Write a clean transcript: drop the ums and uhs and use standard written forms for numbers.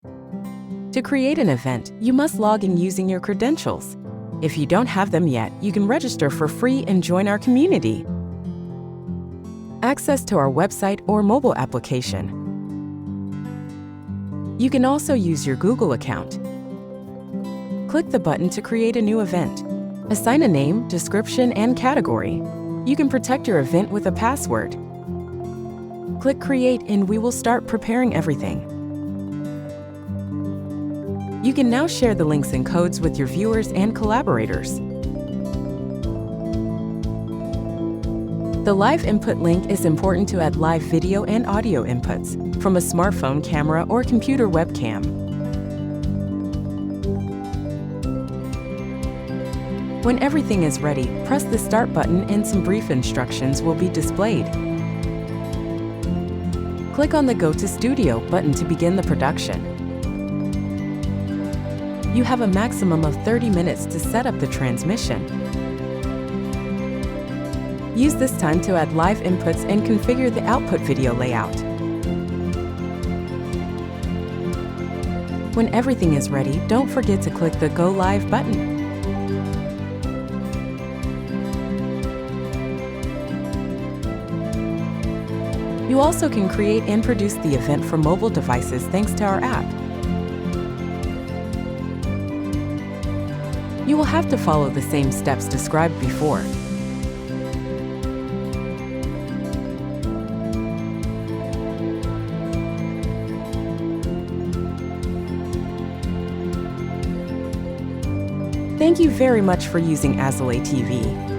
To create an event, you must log in using your credentials. If you don't have them yet, you can register for free and join our community. Access to our website or mobile application. You can also use your Google account. Click the button to create a new event. Assign a name, description, and category. You can protect your event with a password. Click Create and we will start preparing everything. You can now share the links and codes with your viewers and collaborators. The live input link is important to add live video and audio inputs from a smartphone camera or computer webcam. When everything is ready, press the Start button and some brief instructions will be displayed. Click on the Go to Studio button to begin the production. You have a maximum of 30 minutes to set up the transmission. Use this time to add live inputs and configure the output video layout. When everything is ready, don't forget to click the Go Live button. You also can create and produce the event for mobile devices thanks to our app. You will have to follow the same steps described before. Thank you very much for using Azzulei TV.